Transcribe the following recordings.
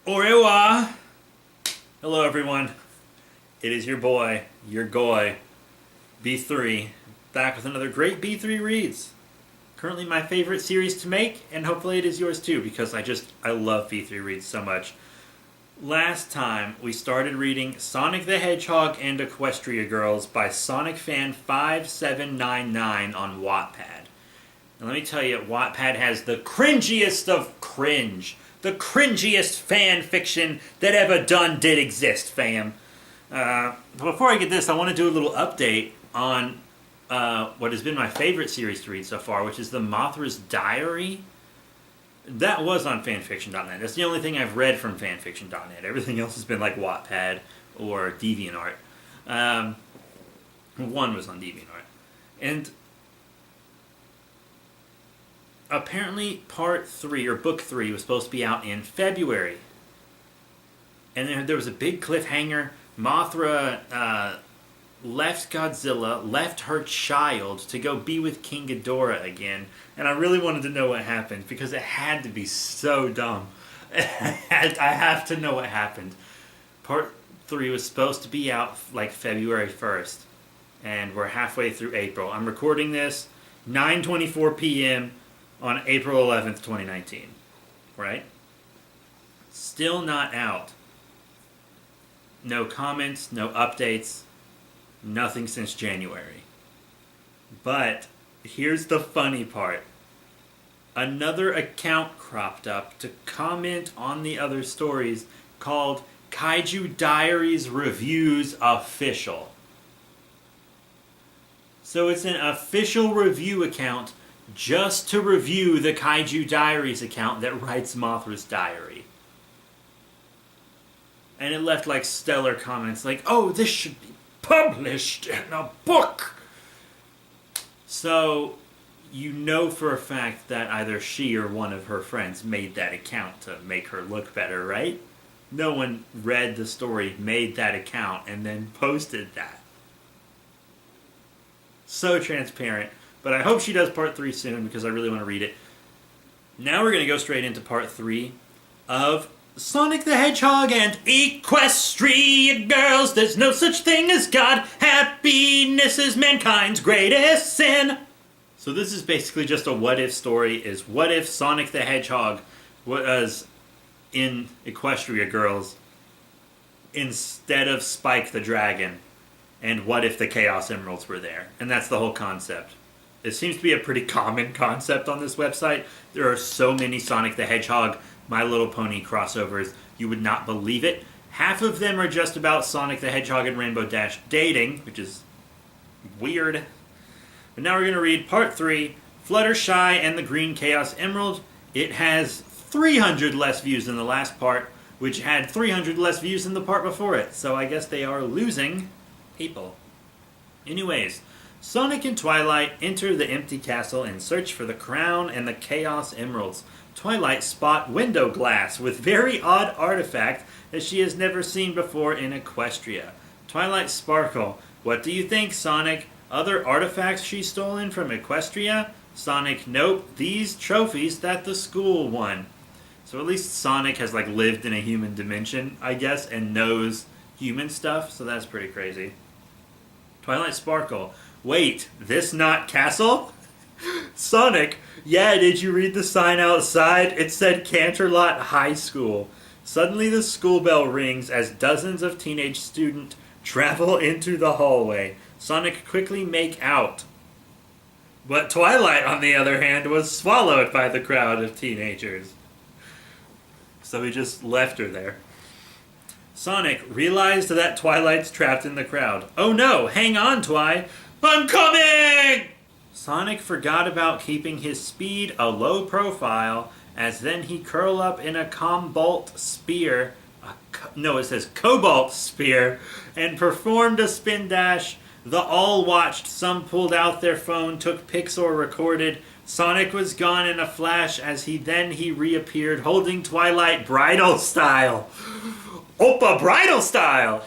Orewa! Hello everyone. It is your boy, your goy, B3, back with another great B3 Reads. Currently my favorite series to make, and hopefully it is yours too, because I love B3 Reads so much. Last time, we started reading Sonic the Hedgehog and Equestria Girls by SonicFan5799 on Wattpad. And let me tell you, Wattpad has the cringiest of cringe. The cringiest fan fiction that ever did exist, fam. Before I get this, I want to do a little update on what has been my favorite series to read so far, which is the Mothra's Diary. That was on fanfiction.net. That's the only thing I've read from fanfiction.net. Everything else has been like Wattpad or DeviantArt. One was on DeviantArt. And apparently part 3, or book 3, was supposed to be out in February. And there was a big cliffhanger. Mothra left Godzilla, left her child to go be with King Ghidorah again. And I really wanted to know what happened, because it had to be so dumb. I have to know what happened. Part 3 was supposed to be out like February 1st. And we're halfway through April. I'm recording this 9:24 p.m. on April 11th, 2019. Right? Still not out. No comments, no updates, nothing since January. But here's the funny part. Another account cropped up to comment on the other stories called Kaiju Diaries Reviews Official. So it's an official review account just to review the Kaiju Diaries account that writes Mothra's Diary. And it left like stellar comments like, oh, this should be published in a book. So you know for a fact that either she or one of her friends made that account to make her look better, right? No one read the story, made that account, and then posted that. So transparent. But I hope she does part 3 soon, because I really want to read it. Now we're going to go straight into part 3 of Sonic the Hedgehog and EQUESTRIA Girls. There's no such thing as God. Happiness is mankind's greatest sin. So this is basically just a what-if story. Is what if Sonic the Hedgehog was in Equestria Girls instead of Spike the Dragon? And what if the Chaos Emeralds were there? And that's the whole concept. It seems to be a pretty common concept on this website. There are so many Sonic the Hedgehog, My Little Pony crossovers, you would not believe it. Half of them are just about Sonic the Hedgehog and Rainbow Dash dating, which is weird. But now we're going to read part 3, Fluttershy and the Green Chaos Emerald. It has 300 less views than the last part, which had 300 less views than the part before it. So I guess they are losing people. Anyways, Sonic and Twilight enter the empty castle and search for the crown and the Chaos Emeralds. Twilight spot window glass with very odd artifact that she has never seen before in Equestria. Twilight sparkle. What do you think, Sonic? Other artifacts she's stolen from Equestria? Sonic, nope. These trophies that the school won. So at least Sonic has like lived in a human dimension, I guess, and knows human stuff, so that's pretty crazy. Twilight sparkle. Wait, this not castle? Sonic, yeah, did you read the sign outside? It said Canterlot High School. Suddenly the school bell rings as dozens of teenage students travel into the hallway. Sonic quickly make out. But Twilight, on the other hand, was swallowed by the crowd of teenagers. So he just left her there. Sonic realized that Twilight's trapped in the crowd. Oh no, hang on, Twi. I'm coming! Sonic forgot about keeping his speed a low profile, as then he curled up in a cobalt spear, it says cobalt spear, and performed a spin dash. The all watched, some pulled out their phone, took pics or recorded. Sonic was gone in a flash as he reappeared holding Twilight bridal style. Oppa bridal style!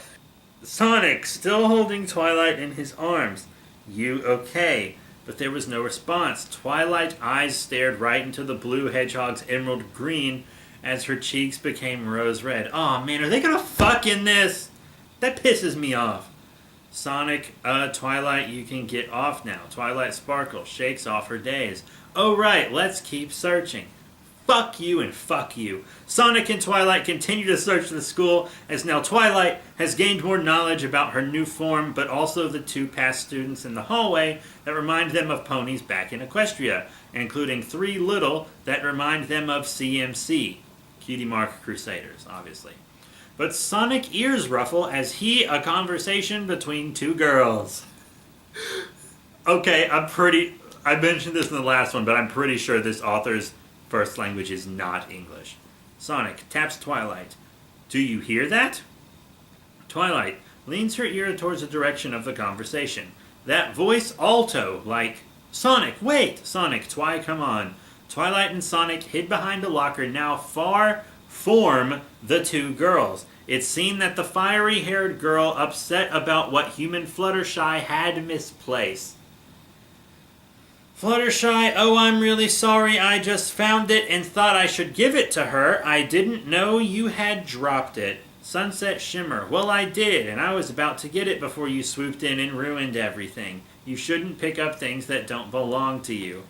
Sonic still holding Twilight in his arms. You okay? But there was no response. Twilight eyes stared right into the blue hedgehog's emerald green, as her cheeks became rose red. Aw, man, are they gonna fuck in this? That pisses me off. Sonic, Twilight, you can get off now. Twilight Sparkle shakes off her daze. Oh, right, let's keep searching. Fuck you and fuck you. Sonic and Twilight continue to search the school, as now Twilight has gained more knowledge about her new form, but also the two past students in the hallway that remind them of ponies back in Equestria, including 3 little that remind them of CMC. Cutie Mark Crusaders, obviously. But Sonic ears ruffle as a conversation between 2 girls. Okay, I mentioned this in the last one, but I'm pretty sure this author's first language is not English. Sonic taps Twilight. Do you hear that? Twilight leans her ear towards the direction of the conversation. That voice alto, like, Sonic, wait! Sonic, Twi, come on. Twilight and Sonic, hid behind a locker, now far form the 2 girls. It's seen that the fiery-haired girl upset about what human Fluttershy had misplaced. Fluttershy, oh, I'm really sorry. I just found it and thought I should give it to her. I didn't know you had dropped it. Sunset Shimmer, well, I did, and I was about to get it before you swooped in and ruined everything. You shouldn't pick up things that don't belong to you.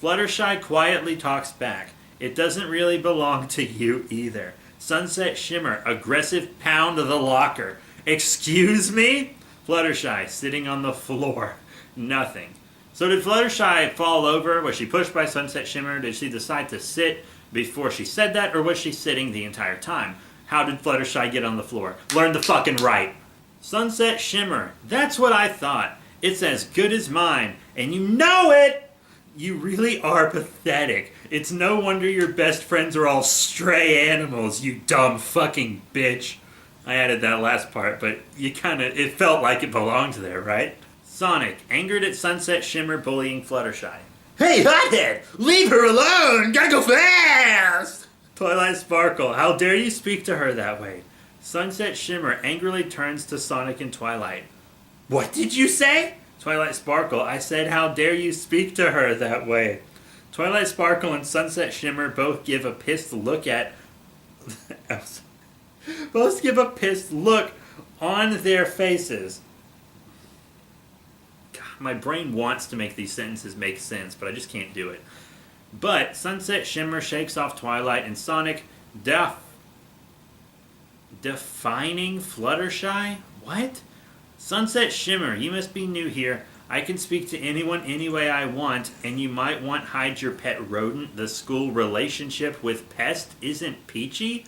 Fluttershy quietly talks back. It doesn't really belong to you either. Sunset Shimmer, aggressive pound of the locker. Excuse me? Fluttershy, sitting on the floor. Nothing. So did Fluttershy fall over? Was she pushed by Sunset Shimmer? Did she decide to sit before she said that? Or was she sitting the entire time? How did Fluttershy get on the floor? Learn the fucking right. Sunset Shimmer. That's what I thought. It's as good as mine. And you know it! You really are pathetic. It's no wonder your best friends are all stray animals, you dumb fucking bitch. I added that last part, but it felt like it belonged there, right? Sonic, angered at Sunset Shimmer bullying Fluttershy. Hey, hothead! Leave her alone! Gotta go fast! Twilight Sparkle, how dare you speak to her that way? Sunset Shimmer angrily turns to Sonic and Twilight. What did you say? Twilight Sparkle, I said how dare you speak to her that way? Twilight Sparkle and Sunset Shimmer both give a pissed look on their faces. My brain wants to make these sentences make sense, but I just can't do it. But Sunset Shimmer shakes off Twilight and Sonic, defining Fluttershy? What? Sunset Shimmer, you must be new here. I can speak to anyone any way I want, and you might want hide your pet rodent. The school relationship with pest isn't peachy?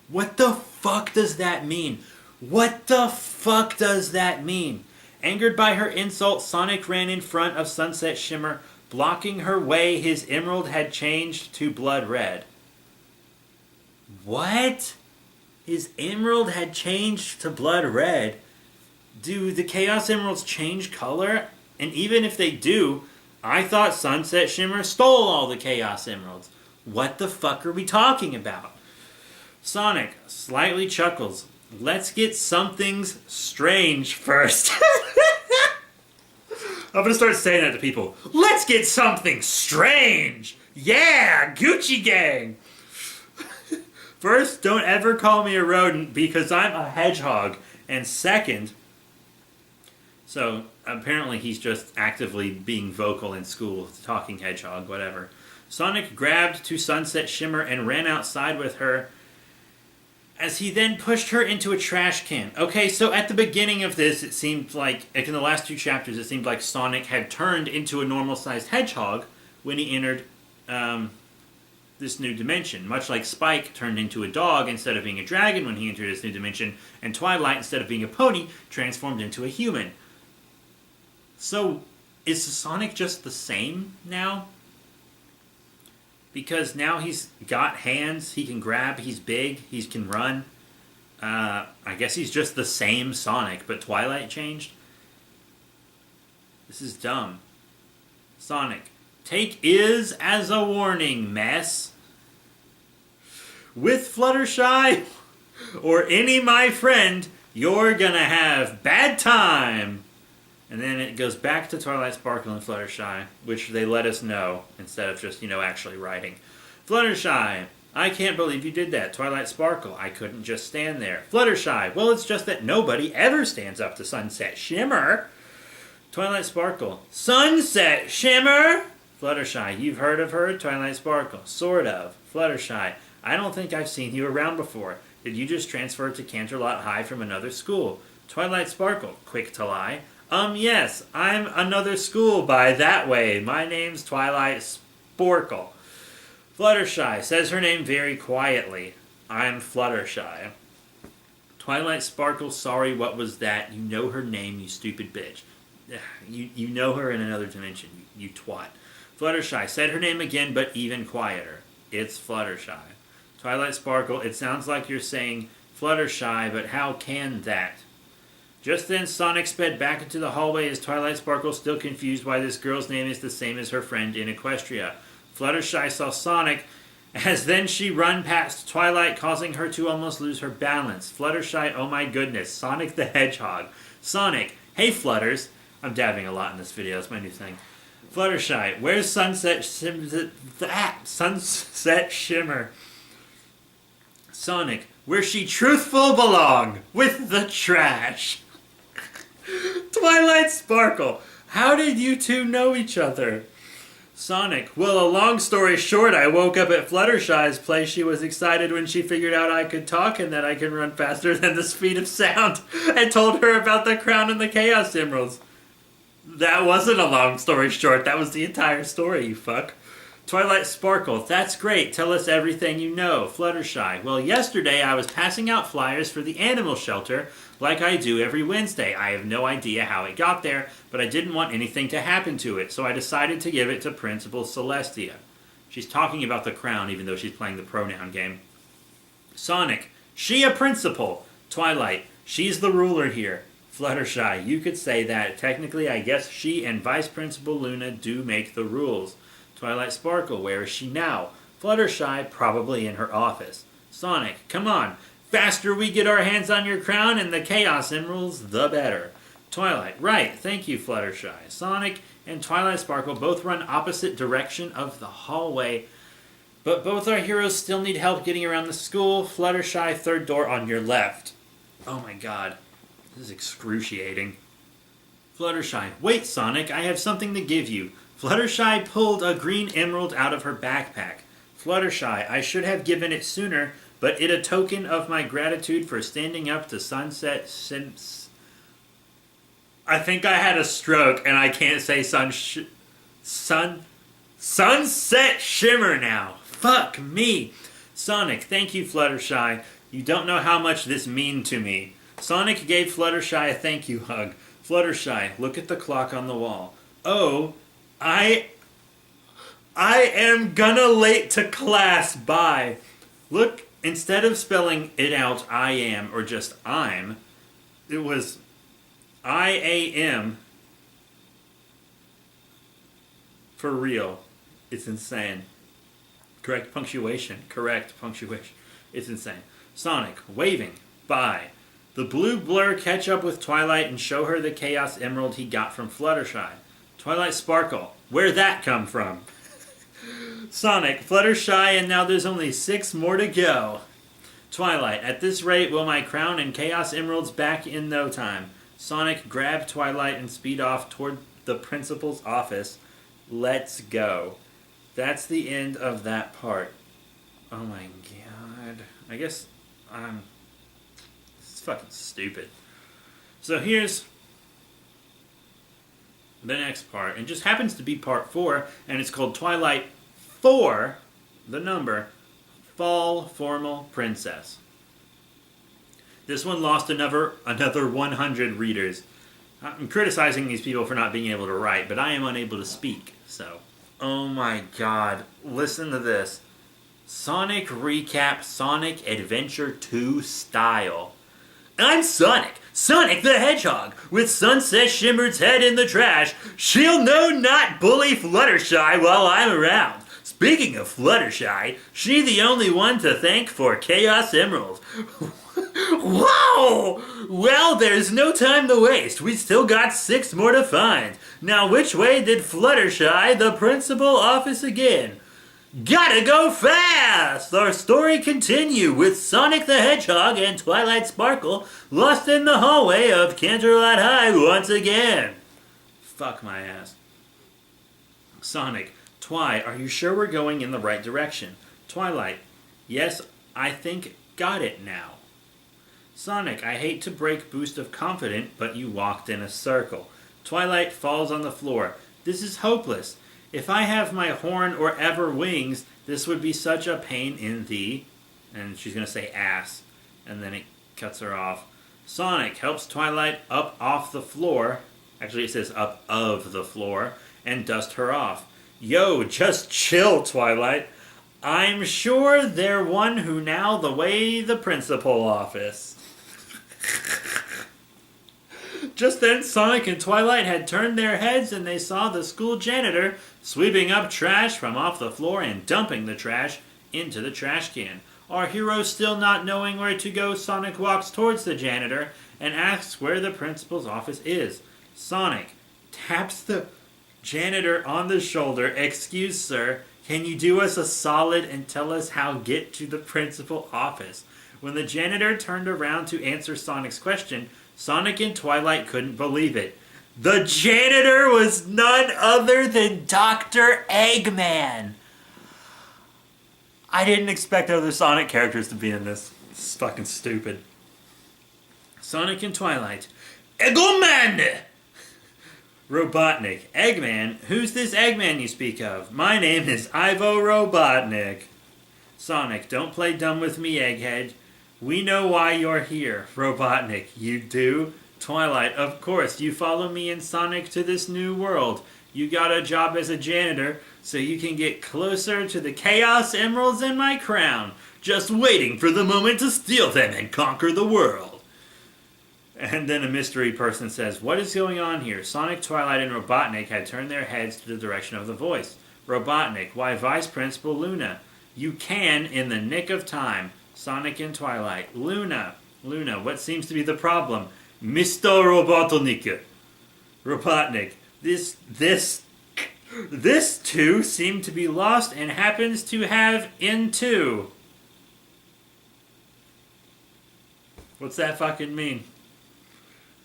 What the fuck does that mean? What the fuck does that mean? Angered by her insult, Sonic ran in front of Sunset Shimmer, blocking her way. His emerald had changed to blood red. What? His emerald had changed to blood red? Do the Chaos Emeralds change color? And even if they do, I thought Sunset Shimmer stole all the Chaos Emeralds. What the fuck are we talking about? Sonic slightly chuckles. Let's get something's strange first. I'm going to start saying that to people. Let's get something strange. Yeah, Gucci gang. First, don't ever call me a rodent because I'm a hedgehog. And second, so apparently he's just actively being vocal in school, talking hedgehog, whatever. Sonic grabbed to Sunset Shimmer and ran outside with her, as he then pushed her into a trash can. Okay, so at the beginning of this, it seemed like in the last 2 chapters, it seemed like Sonic had turned into a normal-sized hedgehog when he entered this new dimension. Much like Spike turned into a dog instead of being a dragon when he entered this new dimension, and Twilight, instead of being a pony, transformed into a human. So, is Sonic just the same now? Because now he's got hands, he can grab, he's big, he can run. I guess he's just the same Sonic, but Twilight changed? This is dumb. Sonic, take is as a warning, mess. With Fluttershy, or any my friend, you're gonna have bad time. And then it goes back to Twilight Sparkle and Fluttershy, which they let us know, instead of just, actually writing. Fluttershy, I can't believe you did that. Twilight Sparkle, I couldn't just stand there. Fluttershy, well, it's just that nobody ever stands up to Sunset Shimmer. Twilight Sparkle, Sunset Shimmer? Fluttershy, you've heard of her? Twilight Sparkle, sort of. Fluttershy, I don't think I've seen you around before. Did you just transfer to Canterlot High from another school? Twilight Sparkle, quick to lie. Yes, I'm another school by that way. My name's Twilight Sparkle. Fluttershy says her name very quietly. I'm Fluttershy. Twilight Sparkle, sorry, what was that? You know her name, you stupid bitch. You know her in another dimension, you twat. Fluttershy said her name again, but even quieter. It's Fluttershy. Twilight Sparkle, it sounds like you're saying Fluttershy, but how can that? Just then, Sonic sped back into the hallway as Twilight Sparkle, still confused why this girl's name is the same as her friend in Equestria. Fluttershy saw Sonic, as then she run past Twilight, causing her to almost lose her balance. Fluttershy, oh my goodness, Sonic the Hedgehog. Sonic, hey Flutters. I'm dabbing a lot in this video, it's my new thing. Fluttershy, where's Sunset Shimmer? Sonic, where she truthful belong, with the trash. Twilight Sparkle, how did you two know each other? Sonic, well, a long story short, I woke up at Fluttershy's place. She was excited when she figured out I could talk and that I can run faster than the speed of sound, and told her about the crown and the Chaos Emeralds. That wasn't a long story short, that was the entire story, you fuck. Twilight Sparkle, that's great, tell us everything you know. Fluttershy, well, yesterday I was passing out flyers for the animal shelter like I do every Wednesday. I have no idea how it got there, but I didn't want anything to happen to it, so I decided to give it to Principal Celestia. She's talking about the crown even though she's playing the pronoun game. Sonic, she a principal. Twilight, she's the ruler here. Fluttershy, you could say that. Technically, I guess she and Vice Principal Luna do make the rules. Twilight Sparkle, where is she now? Fluttershy, probably in her office. Sonic, come on. Faster we get our hands on your crown and the Chaos Emeralds, the better. Twilight, right, thank you, Fluttershy. Sonic and Twilight Sparkle both run opposite direction of the hallway, but both our heroes still need help getting around the school. Fluttershy, third door on your left. Oh my god, this is excruciating. Fluttershy, wait, Sonic, I have something to give you. Fluttershy pulled a green emerald out of her backpack. Fluttershy, I should have given it sooner, but it a token of my gratitude for standing up to Sunset Sims. I think I had a stroke and I can't say Sunset Shimmer now. Fuck me. Sonic, thank you, Fluttershy. You don't know how much this means to me. Sonic gave Fluttershy a thank you hug. Fluttershy, look at the clock on the wall. Oh, I am gonna late to class. Bye. Look, instead of spelling it out, I am, or just I'm, it was I-A-M. For real. It's insane. Correct punctuation. It's insane. Sonic, waving. Bye. The blue blur catch up with Twilight and show her the Chaos Emerald he got from Fluttershy. Twilight Sparkle, where'd that come from? Sonic, Fluttershy, and now there's only 6 more to go. Twilight, at this rate will my crown and Chaos Emeralds back in no time. Sonic, grab Twilight and speed off toward the principal's office. Let's go. That's the end of that part. Oh my god. I guess this is fucking stupid. So here's the next part, and just happens to be part 4, and it's called Twilight 4, the number, Fall Formal Princess. This one lost another 100 readers. I'm criticizing these people for not being able to write, but I am unable to speak, so. Oh my god, listen to this. Sonic Recap Sonic Adventure 2 Style. I'm Sonic the Hedgehog, with Sunset Shimmer's head in the trash. She'll know not bully Fluttershy while I'm around. Speaking of Fluttershy, she the only one to thank for Chaos Emerald. Wow! Well, there's no time to waste. We still got 6 more to find. Now, which way did Fluttershy, the principal office again? Gotta go fast! Our story continue with Sonic the Hedgehog and Twilight Sparkle lost in the hallway of Canterlot High once again. Fuck my ass. Sonic, Twi, are you sure we're going in the right direction? Twilight, yes, I think got it now. Sonic, I hate to break boost of confidence, but you walked in a circle. Twilight falls on the floor. This is hopeless. If I have my horn or ever wings, this would be such a pain in the... And she's going to say ass. And then it cuts her off. Sonic helps Twilight up off the floor. Actually, it says up of the floor. And dust her off. Yo, just chill, Twilight. I'm sure they're one who now the way the principal office. Just then, Sonic and Twilight had turned their heads and they saw the school janitor sweeping up trash from off the floor and dumping the trash into the trash can. Our hero still not knowing where to go, Sonic walks towards the janitor and asks where the principal's office is. Sonic taps the janitor on the shoulder. Excuse, sir, can you do us a solid and tell us how to get to the principal office? When the janitor turned around to answer Sonic's question, Sonic and Twilight couldn't believe it. The janitor was none other than Dr. Eggman. I didn't expect other Sonic characters to be in this. It's fucking stupid. Sonic and Twilight. Eggman! Robotnik. Eggman? Who's this Eggman you speak of? My name is Ivo Robotnik. Sonic, don't play dumb with me, Egghead. We know why you're here. Robotnik, you do? Twilight, of course, you follow me and Sonic to this new world. You got a job as a janitor, so you can get closer to the Chaos Emeralds in my crown. Just waiting for the moment to steal them and conquer the world. And then a mystery person says, what is going on here? Sonic, Twilight, and Robotnik had turned their heads to the direction of the voice. Robotnik, why Vice Principal Luna? You can in the nick of time. Sonic and Twilight. Luna, what seems to be the problem? Mr. Robotnik. Robotnik, this too seem to be lost and happens to have into. What's that fucking mean?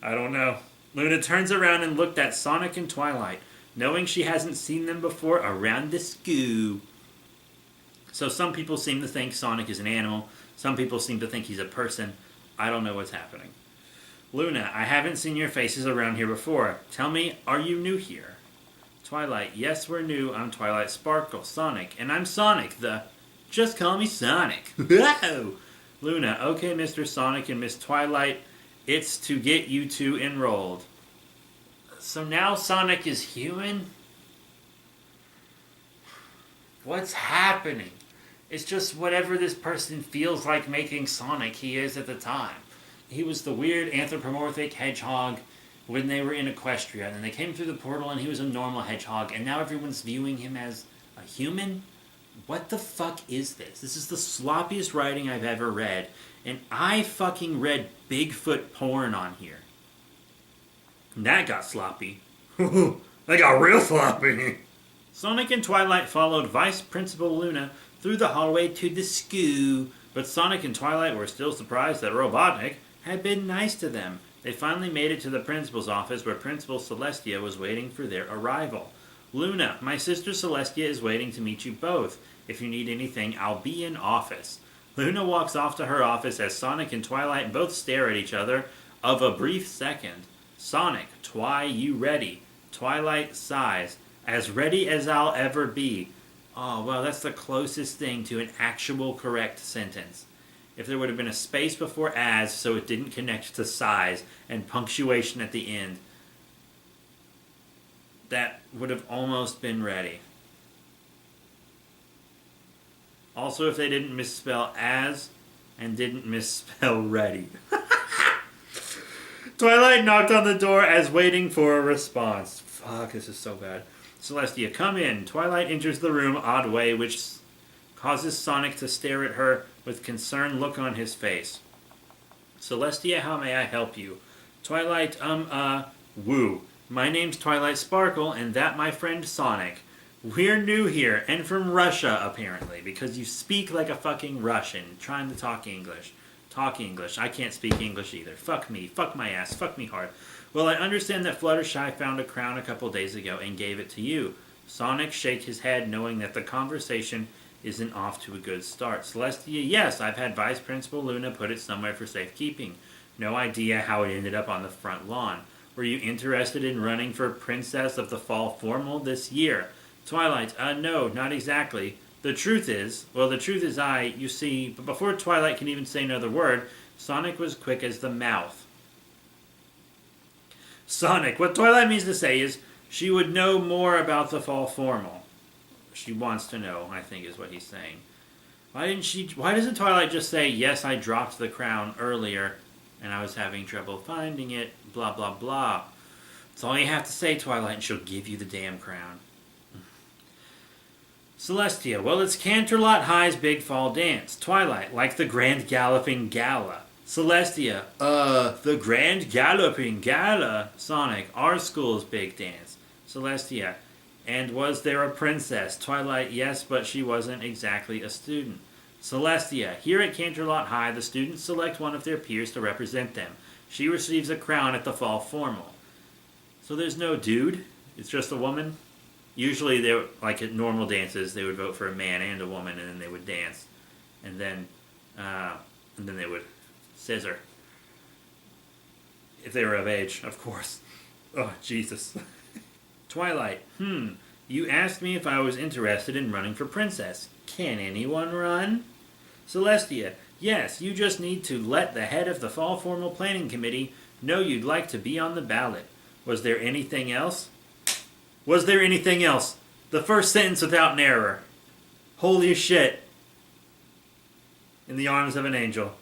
I don't know. Luna turns around and looked at Sonic and Twilight, knowing she hasn't seen them before around the school. So some people seem to think Sonic is an animal. Some people seem to think he's a person. I don't know what's happening. Luna, I haven't seen your faces around here before. Tell me, are you new here? Twilight, yes, we're new. I'm Twilight Sparkle. Sonic, and I'm Sonic, the... Just call me Sonic. Whoa! Luna, okay, Mr. Sonic and Miss Twilight. It's to get you two enrolled. So now Sonic is human? What's happening? It's just whatever this person feels like making Sonic he is at the time. He was the weird anthropomorphic hedgehog when they were in Equestria, and then they came through the portal and he was a normal hedgehog, and now everyone's viewing him as a human? What the fuck is this? This is the sloppiest writing I've ever read, and I fucking read Bigfoot porn on here. And that got sloppy. That got real sloppy. Sonic and Twilight followed Vice Principal Luna through the hallway to the school, but Sonic and Twilight were still surprised that Robotnik had been nice to them. They finally made it to the principal's office where Principal Celestia was waiting for their arrival. Luna, my sister Celestia is waiting to meet you both. If you need anything, I'll be in office. Luna walks off to her office as Sonic and Twilight both stare at each other of a brief second. Sonic, Twi, you ready? Twilight sighs. As ready as I'll ever be. Oh, well, that's the closest thing to an actual correct sentence. If there would have been a space before as so it didn't connect to size and punctuation at the end, that would have almost been ready. Also, if they didn't misspell as and didn't misspell ready. Twilight knocked on the door as waiting for a response. Fuck, this is so bad. Celestia, come in. Twilight enters the room odd way, which causes Sonic to stare at her with concerned look on his face. Celestia, how may I help you? Twilight, woo. My name's Twilight Sparkle, and that my friend Sonic. We're new here, and from Russia, apparently, because you speak like a fucking Russian, trying to talk English. Talk English. I can't speak English either. Fuck me. Fuck my ass. Fuck me hard. Well, I understand that Fluttershy found a crown a couple days ago and gave it to you. Sonic shake his head, knowing that the conversation isn't off to a good start. Celestia, yes, I've had Vice Principal Luna put it somewhere for safekeeping. No idea how it ended up on the front lawn. Were you interested in running for Princess of the Fall Formal this year? Twilight, no, not exactly. The truth is, you see, but before Twilight can even say another word, Sonic was quick as the mouth. Sonic, what Twilight means to say is, she would know more about the Fall Formal. She wants to know, I think is what he's saying. Why doesn't Twilight just say, yes, I dropped the crown earlier, and I was having trouble finding it, blah, blah, blah. That's all you have to say, Twilight, and she'll give you the damn crown. Celestia, well, it's Canterlot High's Big Fall Dance. Twilight, like the Grand Galloping Gala. Celestia, the Grand Galloping Gala. Sonic, our school's big dance. Celestia, and was there a princess? Twilight, yes, but she wasn't exactly a student. Celestia, here at Canterlot High, the students select one of their peers to represent them. She receives a crown at the fall formal. So there's no dude? It's just a woman? Usually, like at normal dances, they would vote for a man and a woman, and then they would dance, and then they would scissor. If they were of age, of course. Oh, Jesus. Twilight, you asked me if I was interested in running for princess. Can anyone run? Celestia, yes, you just need to let the head of the Fall Formal Planning Committee know you'd like to be on the ballot. Was there anything else? Was there anything else? The first sentence without an error. Holy shit. In the arms of an angel.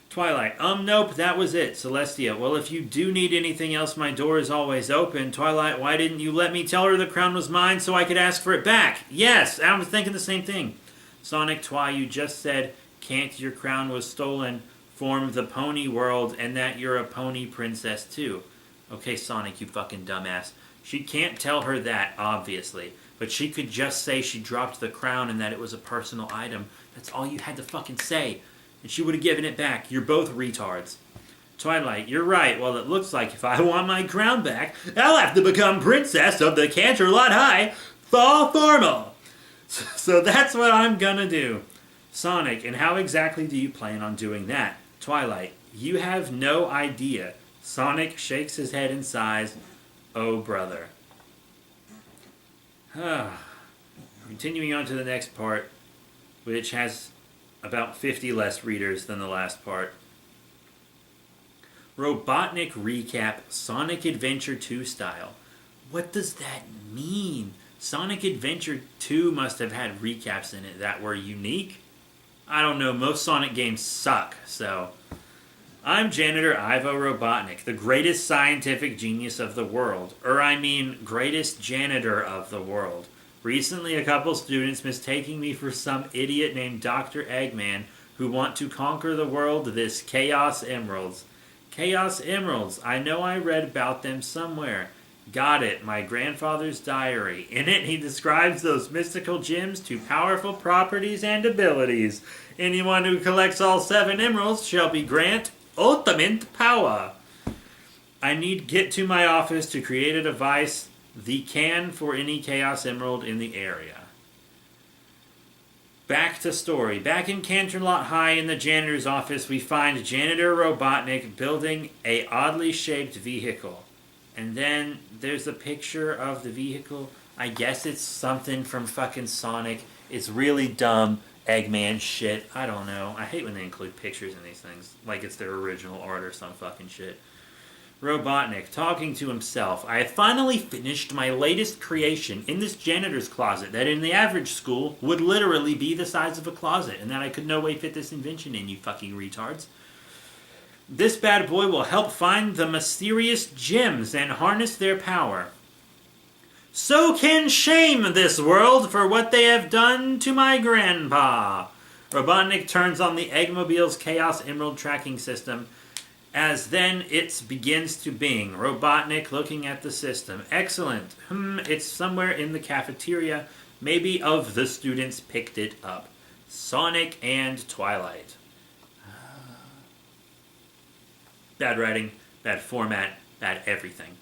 Twilight, nope, that was it. Celestia, well, if you do need anything else, my door is always open. Twilight, why didn't you let me tell her the crown was mine so I could ask for it back? Yes, I was thinking the same thing. Sonic, Twi, you just said, can't your crown was stolen, form the pony world, and that you're a pony princess too. Okay, Sonic, you fucking dumbass. She can't tell her that, obviously. But she could just say she dropped the crown and that it was a personal item. That's all you had to fucking say. And she would have given it back. You're both retards. Twilight, you're right. Well, it looks like if I want my crown back, I'll have to become princess of the Canterlot High Fall Formal. So that's what I'm gonna do. Sonic, and how exactly do you plan on doing that? Twilight, you have no idea. Sonic shakes his head and sighs. Oh, brother. Continuing on to the next part, which has about 50 less readers than the last part. Robotnik recap Sonic Adventure 2 style. What does that mean? Sonic Adventure 2 must have had recaps in it that were unique? I don't know, most Sonic games suck, so... I'm Janitor Ivo Robotnik, the greatest scientific genius of the world. Greatest janitor of the world. Recently, a couple students mistaking me for some idiot named Dr. Eggman who want to conquer the world with this Chaos Emeralds. Chaos Emeralds, I know I read about them somewhere. Got it, my grandfather's diary. In it, he describes those mystical gems to powerful properties and abilities. Anyone who collects all 7 emeralds shall be granted ultimate power. I need get to my office to create a device, the can for any Chaos Emerald in the area. Back to story. Back in Canterlot High in the janitor's office, we find Janitor Robotnik building a oddly shaped vehicle. And then there's a picture of the vehicle. I guess it's something from fucking Sonic. It's really dumb. Eggman shit. I don't know. I hate when they include pictures in these things. Like it's their original art or some fucking shit. Robotnik, talking to himself. I have finally finished my latest creation in this janitor's closet that in the average school would literally be the size of a closet, and that I could no way fit this invention in, you fucking retards. This bad boy will help find the mysterious gems and harness their power. So can shame this world for what they have done to my grandpa. Robotnik turns on the Eggmobile's Chaos Emerald tracking system As then it begins to bing. Robotnik looking at the system. Excellent. It's somewhere in the cafeteria. Maybe of the students picked it up. Sonic and Twilight. Bad writing, bad format, bad everything.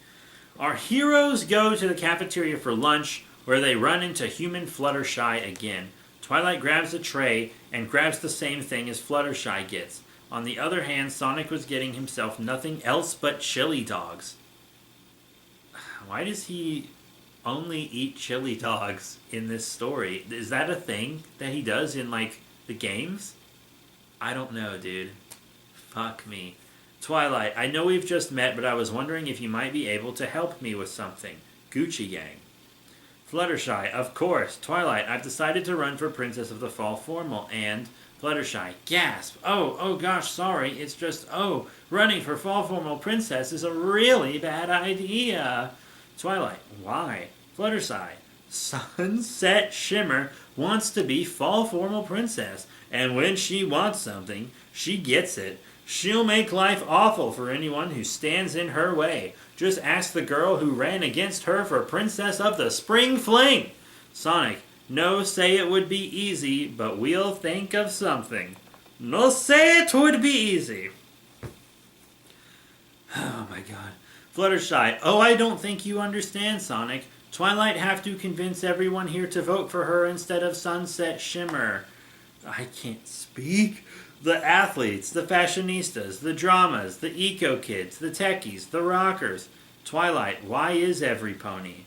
Our heroes go to the cafeteria for lunch, where they run into human Fluttershy again. Twilight grabs a tray and grabs the same thing as Fluttershy gets. On the other hand, Sonic was getting himself nothing else but chili dogs. Why does he only eat chili dogs in this story? Is that a thing that he does in, like, the games? I don't know, dude. Fuck me. Twilight, I know we've just met, but I was wondering if you might be able to help me with something. Gucci Gang. Fluttershy, of course. Twilight, I've decided to run for Princess of the Fall Formal, and... Fluttershy, gasp. Oh gosh, sorry. It's just, running for Fall Formal Princess is a really bad idea. Twilight, why? Fluttershy, Sunset Shimmer wants to be Fall Formal Princess, and when she wants something, she gets it. She'll make life awful for anyone who stands in her way. Just ask the girl who ran against her for Princess of the Spring Fling. Sonic, no say it would be easy, but we'll think of something. No say it would be easy. Oh my god. Fluttershy, I don't think you understand, Sonic. Twilight have to convince everyone here to vote for her instead of Sunset Shimmer. I can't speak. The athletes, the fashionistas, the dramas, the eco kids, the techies, the rockers. Twilight, why is every pony?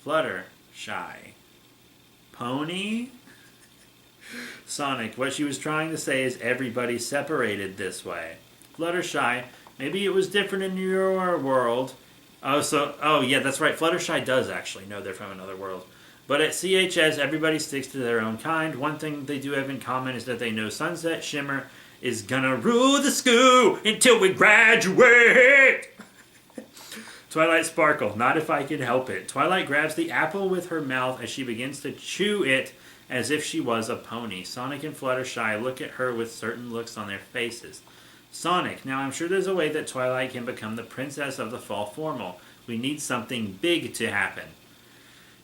Fluttershy. Pony? Sonic, what she was trying to say is everybody separated this way. Fluttershy, maybe it was different in your world. Yeah, that's right. Fluttershy does actually know they're from another world. But at CHS, everybody sticks to their own kind. One thing they do have in common is that they know Sunset Shimmer is gonna rule the school until we graduate. Twilight Sparkle, not if I can help it. Twilight grabs the apple with her mouth as she begins to chew it as if she was a pony. Sonic and Fluttershy look at her with certain looks on their faces. Sonic, now I'm sure there's a way that Twilight can become the Princess of the Fall Formal. We need something big to happen.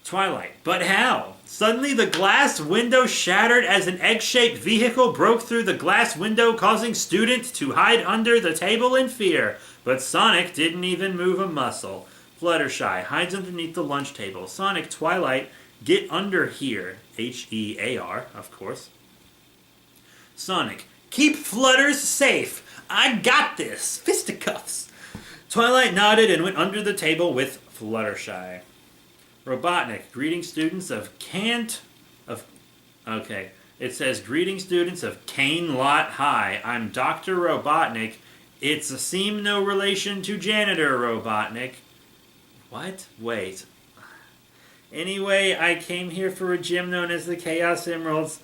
Twilight, but how? Suddenly the glass window shattered as an egg-shaped vehicle broke through the glass window, causing students to hide under the table in fear. But Sonic didn't even move a muscle. Fluttershy hides underneath the lunch table. Sonic, Twilight, get under here. H-E-A-R, of course. Sonic, keep Flutters safe. I got this. Fisticuffs. Twilight nodded and went under the table with Fluttershy. Robotnik, greeting students of it says, greeting students of Cane Lot High. I'm Dr. Robotnik. It's a seem no relation to Janitor Robotnik. What? Wait. Anyway, I came here for a gym known as the Chaos Emeralds,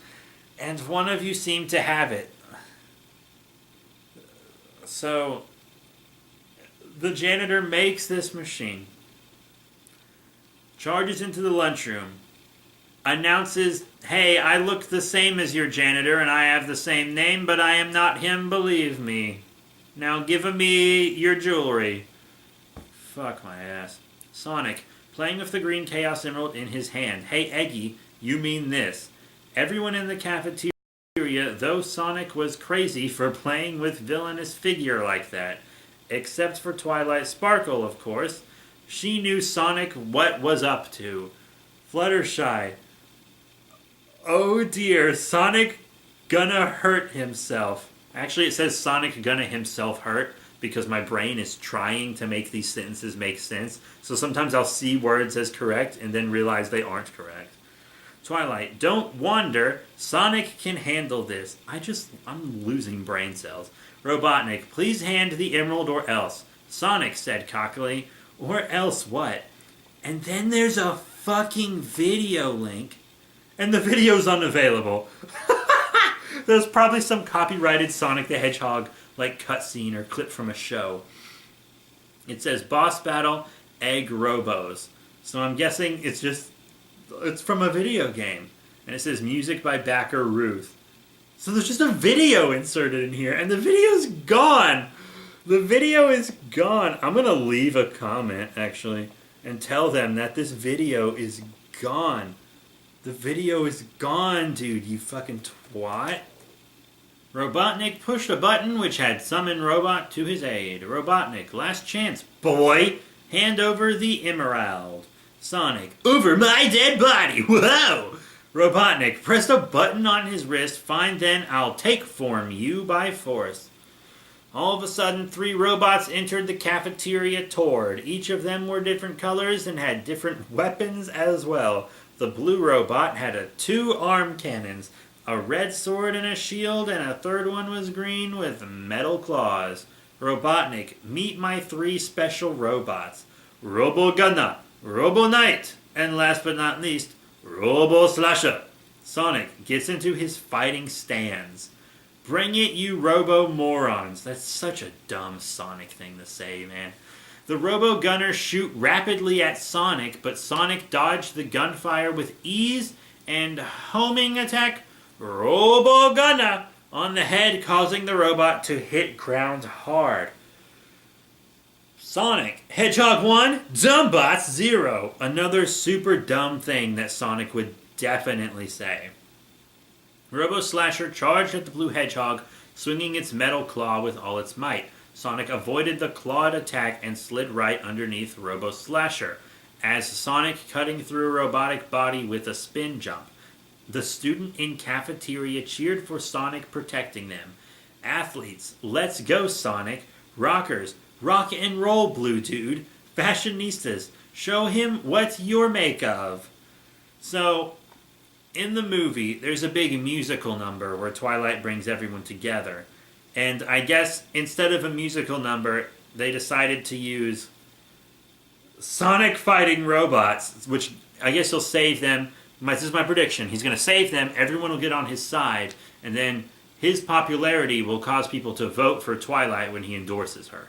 and one of you seemed to have it. So, the janitor makes this machine, charges into the lunchroom, announces, hey, I look the same as your janitor and I have the same name, but I am not him, believe me. Now give me your jewelry. Fuck my ass. Sonic, playing with the green Chaos Emerald in his hand. Hey, Eggy, you mean this. Everyone in the cafeteria, though Sonic was crazy for playing with villainous figure like that. Except for Twilight Sparkle, of course. She knew Sonic what was up to. Fluttershy. Oh dear, Sonic gonna hurt himself. Actually, it says Sonic gonna himself hurt because my brain is trying to make these sentences make sense. So sometimes I'll see words as correct and then realize they aren't correct. Twilight, don't wonder. Sonic can handle this. I'm losing brain cells. Robotnik, please hand the emerald or else. Sonic said cockily, or else what? And then there's a fucking video link. And the video's unavailable. There's probably some copyrighted Sonic the Hedgehog like cutscene or clip from a show. It says boss battle, egg robos. So I'm guessing it's from a video game. And it says music by Backer Ruth. So there's just a video inserted in here and the video's gone. The video is gone. I'm going to leave a comment, actually, and tell them that this video is gone. The video is gone, dude, you fucking twat. Robotnik pushed a button which had summoned Robot to his aid. Robotnik, last chance, boy. Hand over the emerald. Sonic, over my dead body. Whoa! Robotnik pressed a button on his wrist. Fine then, I'll take form you by force. All of a sudden, 3 robots entered the cafeteria toward. Each of them were different colors and had different weapons as well. The blue robot had 2 arm cannons, a red sword and a shield, and a third one was green with metal claws. Robotnik, meet my 3 special robots. Robo Gunner, Robo Knight, and last but not least, Robo Slasher. Sonic gets into his fighting stance. Bring it, you robo-morons. That's such a dumb Sonic thing to say, man. The robo-gunners shoot rapidly at Sonic, but Sonic dodged the gunfire with ease and homing attack Robo-Gunner on the head, causing the robot to hit ground hard. Sonic, Hedgehog 1, Dumbbots 0. Another super dumb thing that Sonic would definitely say. Robo Slasher charged at the blue hedgehog, swinging its metal claw with all its might. Sonic avoided the clawed attack and slid right underneath Robo Slasher, as Sonic cutting through a robotic body with a spin jump. The student in cafeteria cheered for Sonic protecting them. Athletes, let's go Sonic. Rockers, rock and roll blue dude. Fashionistas, show him what you're make of. So, in the movie, there's a big musical number where Twilight brings everyone together. And I guess instead of a musical number, they decided to use Sonic fighting robots, which I guess he'll save them. This is my prediction. He's going to save them, everyone will get on his side, and then his popularity will cause people to vote for Twilight when he endorses her.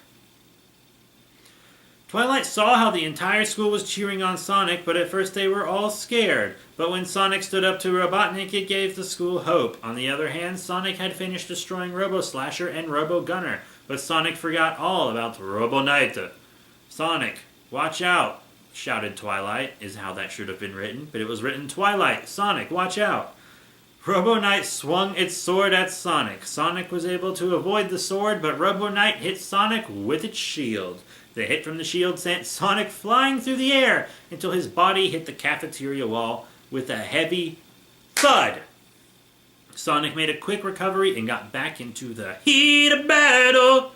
Twilight saw how the entire school was cheering on Sonic, but at first they were all scared. But when Sonic stood up to Robotnik, it gave the school hope. On the other hand, Sonic had finished destroying Robo Slasher and Robo Gunner, but Sonic forgot all about Robo Knight. Sonic, watch out, shouted Twilight, is how that should have been written, but it was written Twilight, Sonic, watch out. Robo Knight swung its sword at Sonic. Sonic was able to avoid the sword, but Robo Knight hit Sonic with its shield. The hit from the shield sent Sonic flying through the air until his body hit the cafeteria wall with a heavy thud. Sonic made a quick recovery and got back into the heat of battle.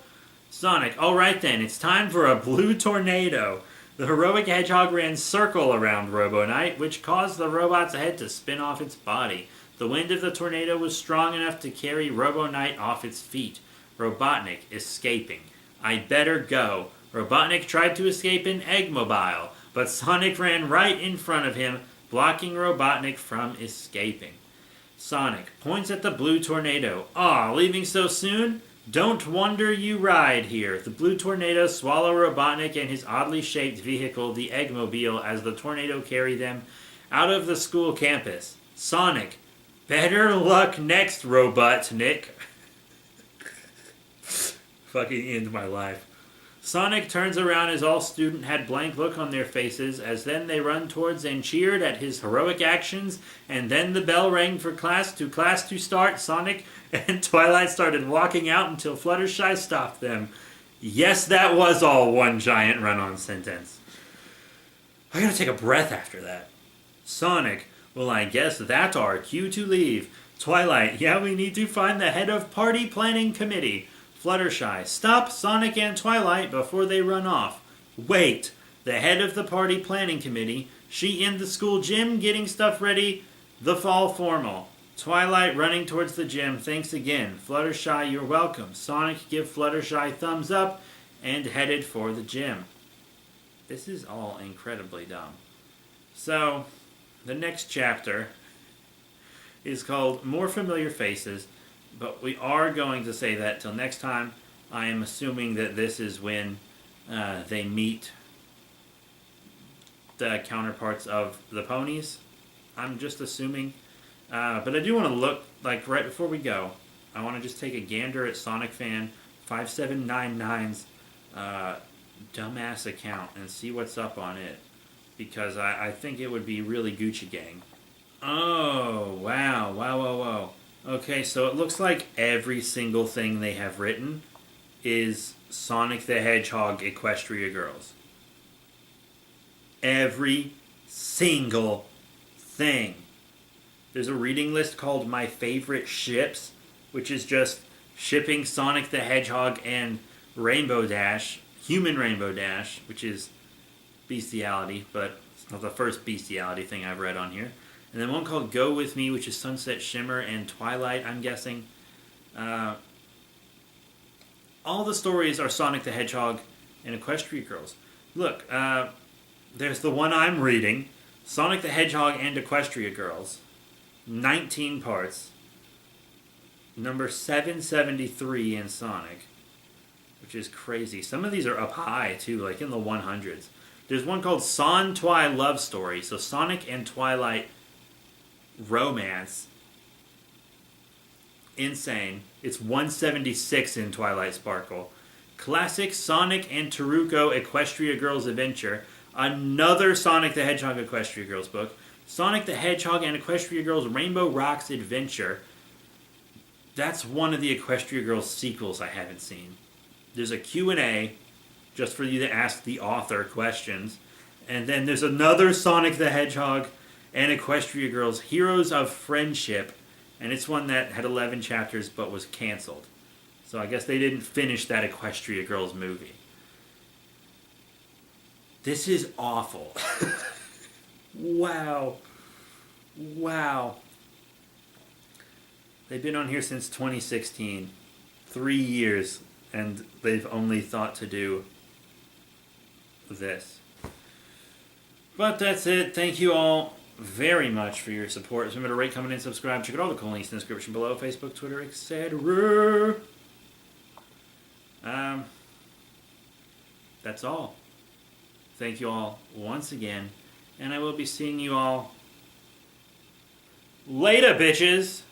Sonic, alright then, it's time for a blue tornado. The heroic hedgehog ran circle around Robo Knight, which caused the robot's head to spin off its body. The wind of the tornado was strong enough to carry Robo Knight off its feet. Robotnik escaping. I'd better go. Robotnik tried to escape in Eggmobile, but Sonic ran right in front of him, blocking Robotnik from escaping. Sonic points at the blue tornado. Aw, leaving so soon? Don't wonder you ride here. The blue tornado swallowed Robotnik and his oddly shaped vehicle, the Eggmobile, as the tornado carried them out of the school campus. Sonic, better luck next, Robotnik. Fucking end my life. Sonic turns around as all students had blank look on their faces, as then they run towards and cheered at his heroic actions, and then the bell rang for class to start. Sonic and Twilight started walking out until Fluttershy stopped them. Yes, that was all one giant run-on sentence. I gotta take a breath after that. Sonic, well, I guess that's our cue to leave. Twilight, yeah, we need to find the head of party planning committee. Fluttershy, stop Sonic and Twilight before they run off. Wait, the head of the party planning committee, she in the school gym getting stuff ready, the fall formal. Twilight running towards the gym, thanks again. Fluttershy, you're welcome. Sonic give Fluttershy thumbs up and headed for the gym. This is all incredibly dumb. So, the next chapter is called More Familiar Faces. But we are going to say that till next time. I am assuming that this is when they meet the counterparts of the ponies. I'm just assuming. But I do want to look, like right before we go, I want to just take a gander at Sonic Fan 5799's dumbass account and see what's up on it, because I think it would be really Gucci Gang. Oh, wow. Okay, so it looks like every single thing they have written is Sonic the Hedgehog Equestria Girls. Every single thing. There's a reading list called My Favorite Ships, which is just shipping Sonic the Hedgehog and Rainbow Dash, Human Rainbow Dash, which is bestiality, but it's not the first bestiality thing I've read on here. And then one called Go With Me, which is Sunset Shimmer and Twilight, I'm guessing. All the stories are Sonic the Hedgehog and Equestria Girls. Look, there's the one I'm reading, Sonic the Hedgehog and Equestria Girls. 19 parts. Number 773 in Sonic, which is crazy. Some of these are up high, too, like in the 100s. There's one called Son Twi Love Story, so Sonic and Twilight romance. Insane. It's 176 in Twilight Sparkle. Classic Sonic and Taruko Equestria Girls Adventure. Another Sonic the Hedgehog Equestria Girls book. Sonic the Hedgehog and Equestria Girls Rainbow Rocks Adventure. That's one of the Equestria Girls sequels I haven't seen. There's a Q&A just for you to ask the author questions. And then there's another Sonic the Hedgehog and Equestria Girls Heroes of Friendship. And it's one that had 11 chapters but was canceled. So I guess they didn't finish that Equestria Girls movie. This is awful. Wow. They've been on here since 2016. 3 years, and they've only thought to do this. But that's it. Thank you all very much for your support. Remember to rate, comment, and subscribe. Check out all the cool links in the description below. Facebook, Twitter, etc. That's all. Thank you all once again. And I will be seeing you all later, bitches!